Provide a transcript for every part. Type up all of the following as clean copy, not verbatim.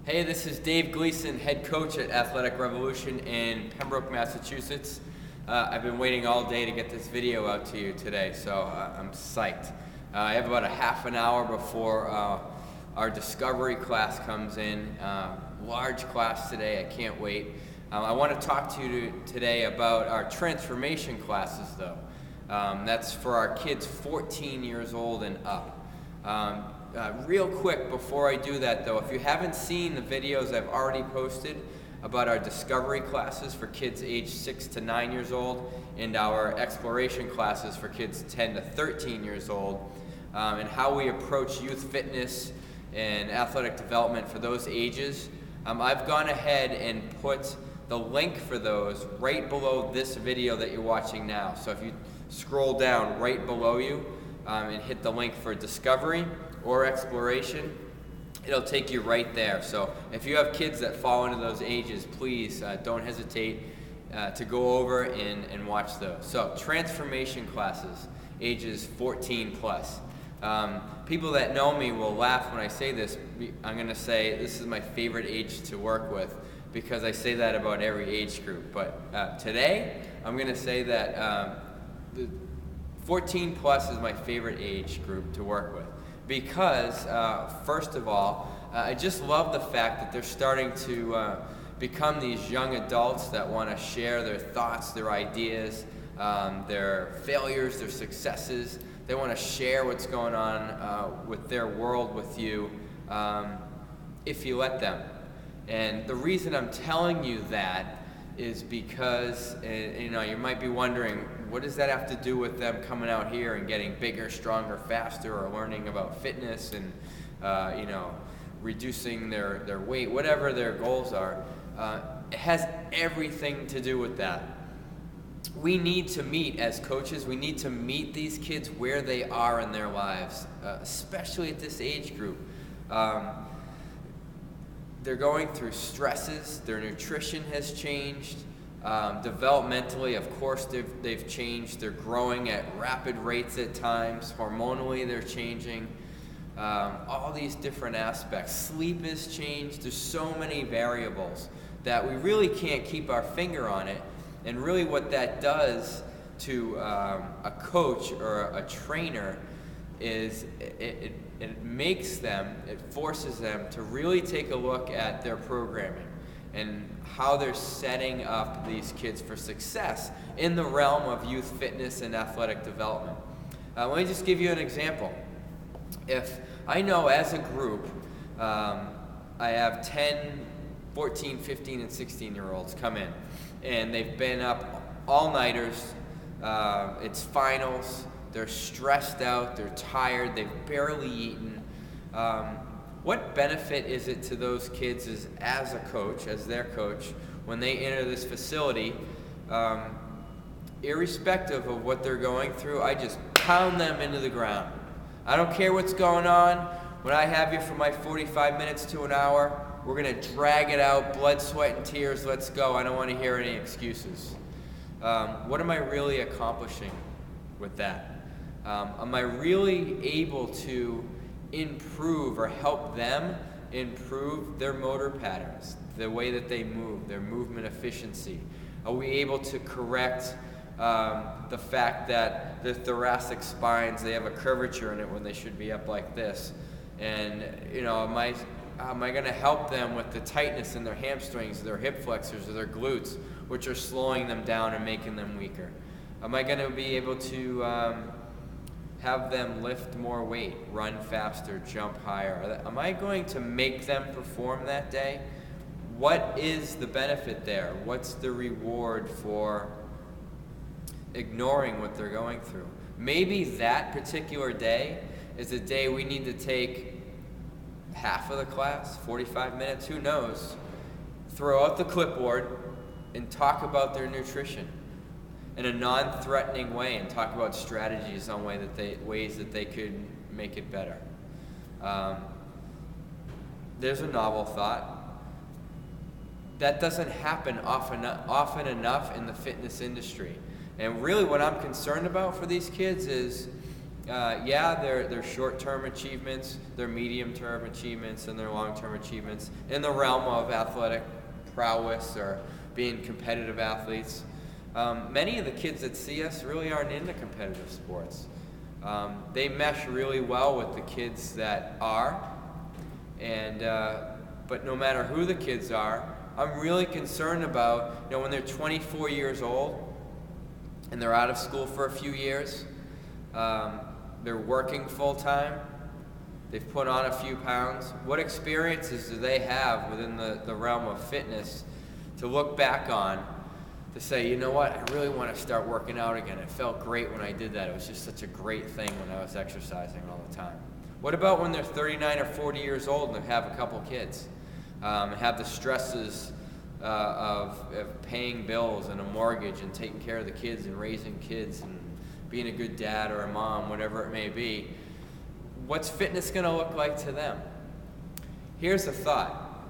Hey, this is Dave Gleason, head coach at Athletic Revolution in Pembroke, Massachusetts. I've been waiting all day to get this video out to you today, so I'm psyched. I have about a half an hour before our Discovery class comes in. Large class today, I can't wait. I want to talk to you today about our transformation classes though. That's for our kids 14 years old and up. Real quick before I do that though, if you haven't seen the videos I've already posted about our Discovery classes for kids aged 6 to 9 years old and our Exploration classes for kids 10 to 13 years old, and how we approach youth fitness and athletic development for those ages, I've gone ahead and put the link for those right below this video that you're watching now. So if you scroll down right below you and hit the link for Discovery or Exploration, it'll take you right there. So if you have kids that fall into those ages, please don't hesitate to go over and watch those. So transformation classes, ages 14 plus. People that know me will laugh when I say this. I'm going to say this is my favorite age to work with because I say that about every age group. But today, I'm going to say that the 14 plus is my favorite age group to work with. Because, first of all, I just love the fact that they're starting to become these young adults that want to share their thoughts, their ideas, their failures, their successes. They want to share what's going on with their world with you if you let them. And the reason I'm telling you that is because, you might be wondering, what does that have to do with them coming out here and getting bigger, stronger, faster, or learning about fitness and, reducing their weight, whatever their goals are? It has everything to do with that. We need to meet, as coaches, we need to meet these kids where they are in their lives, especially at this age group. They're going through stresses, their nutrition has changed, developmentally, of course, they've changed. They're growing at rapid rates at times. Hormonally, they're changing. All these different aspects. Sleep has changed. There's so many variables that we really can't keep our finger on it. And really what that does to a coach or a trainer is it makes them, it forces them to really take a look at their programming and how they're setting up these kids for success in the realm of youth fitness and athletic development. Let me just give you an example. If I know as a group, I have 10, 14, 15, and 16-year-olds come in, and they've been up all-nighters, it's finals, they're stressed out, they're tired, they've barely eaten. What benefit is it to those kids as a coach, as their coach, when they enter this facility, irrespective of what they're going through, I just pound them into the ground. I don't care what's going on. When I have you for my 45 minutes to an hour, we're going to drag it out, blood, sweat, and tears, let's go. I don't want to hear any excuses. What am I really accomplishing with that? Am I really able to improve or help them improve their motor patterns, the way that they move, their movement efficiency? Are we able to correct the fact that the thoracic spines, they have a curvature in it when they should be up like this? And, am I going to help them with the tightness in their hamstrings, their hip flexors, or their glutes, which are slowing them down and making them weaker? Am I going to be able to have them lift more weight, run faster, jump higher? Am I going to make them perform that day? What is the benefit there? What's the reward for ignoring what they're going through? Maybe that particular day is a day we need to take half of the class, 45 minutes, who knows, throw out the clipboard and talk about their nutrition in a non-threatening way and talk about strategies on ways that they could make it better. There's a novel thought. That doesn't happen often enough in the fitness industry. And really what I'm concerned about for these kids is Yeah, their short-term achievements, their medium-term achievements, and their long-term achievements in the realm of athletic prowess or being competitive athletes. Many of the kids that see us really aren't into competitive sports. They mesh really well with the kids that are, and but no matter who the kids are, I'm really concerned about, when they're 24 years old and they're out of school for a few years, they're working full-time, they've put on a few pounds. What experiences do they have within the realm of fitness to look back on to say, you know what, I really want to start working out again. It felt great when I did that. It was just such a great thing when I was exercising all the time. What about when they're 39 or 40 years old and they have a couple kids, have the stresses of paying bills and a mortgage and taking care of the kids and raising kids and being a good dad or a mom, whatever it may be? What's fitness going to look like to them? Here's a thought.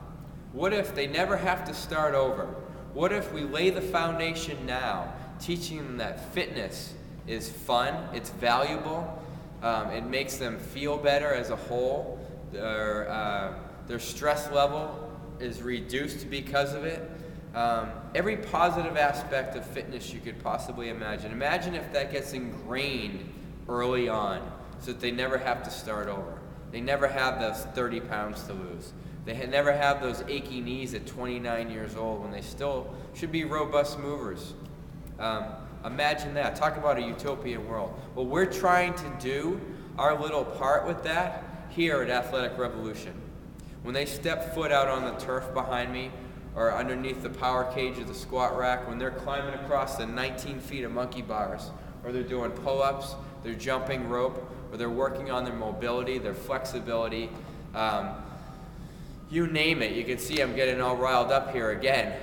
What if they never have to start over? What if we lay the foundation now, teaching them that fitness is fun, it's valuable, it makes them feel better as a whole, their stress level is reduced because of it. Every positive aspect of fitness you could possibly imagine. Imagine if that gets ingrained early on so that they never have to start over. They never have those 30 pounds to lose. They never have those achy knees at 29 years old when they still should be robust movers. Imagine that. Talk about a utopian world. Well, we're trying to do our little part with that here at Athletic Revolution. When they step foot out on the turf behind me or underneath the power cage of the squat rack, when they're climbing across the 19 feet of monkey bars, or they're doing pull-ups, they're jumping rope, or they're working on their mobility, their flexibility, you name it. You can see I'm getting all riled up here again.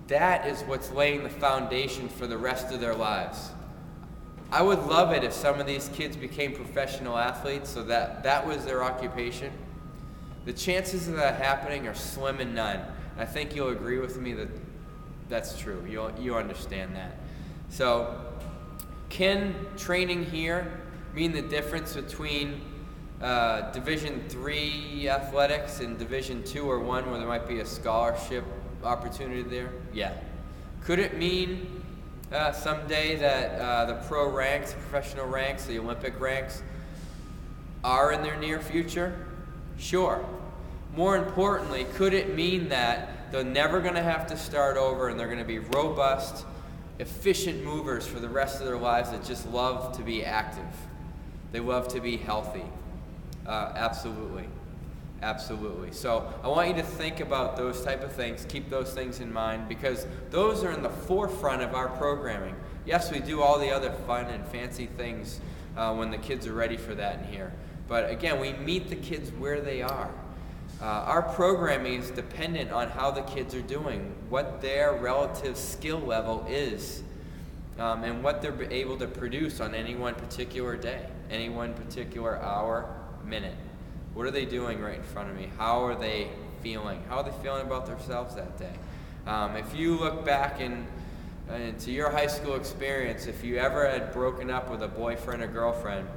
That is what's laying the foundation for the rest of their lives. I would love it if some of these kids became professional athletes so that was their occupation. The chances of that happening are slim and none. I think you'll agree with me that that's true. You understand that. So, can training here mean the difference between Division III athletics and Division II or I, where there might be a scholarship opportunity there? Yeah. Could it mean someday that the pro ranks, professional ranks, the Olympic ranks are in their near future? Sure. More importantly, could it mean that they're never going to have to start over and they're going to be robust, efficient movers for the rest of their lives that just love to be active? They love to be healthy. Absolutely. Absolutely. So I want you to think about those type of things, keep those things in mind, because those are in the forefront of our programming. Yes, we do all the other fun and fancy things when the kids are ready for that in here. But again, we meet the kids where they are. Our programming is dependent on how the kids are doing, what their relative skill level is, and what they're able to produce on any one particular day, any one particular hour, minute. What are they doing right in front of me? How are they feeling? How are they feeling about themselves that day? If you look back into your high school experience, if you ever had broken up with a boyfriend or girlfriend,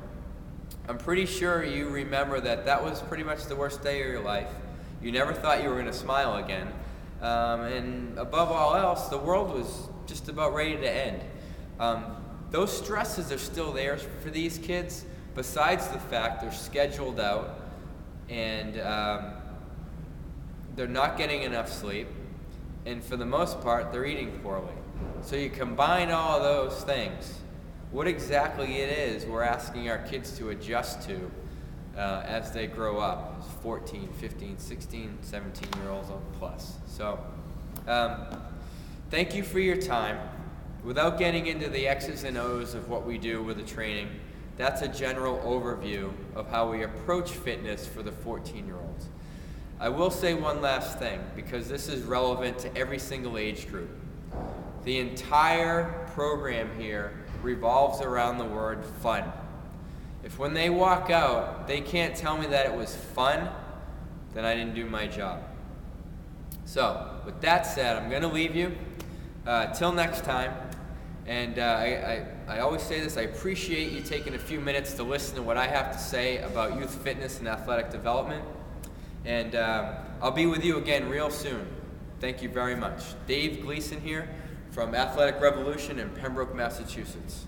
I'm pretty sure you remember that was pretty much the worst day of your life. You never thought you were going to smile again. And above all else, the world was just about ready to end. Those stresses are still there for these kids, besides the fact they're scheduled out and they're not getting enough sleep, and for the most part, they're eating poorly. So you combine all of those things, what exactly it is we're asking our kids to adjust to as they grow up, 14, 15, 16, 17-year-olds plus. So thank you for your time. Without getting into the X's and O's of what we do with the training, that's a general overview of how we approach fitness for the 14-year-olds. I will say one last thing, because this is relevant to every single age group. The entire program here revolves around the word fun. If when they walk out, they can't tell me that it was fun, then I didn't do my job. So, with that said, I'm going to leave you till next time. And I always say this, I appreciate you taking a few minutes to listen to what I have to say about youth fitness and athletic development. And I'll be with you again real soon. Thank you very much. Dave Gleason here from Athletic Revolution in Pembroke, Massachusetts.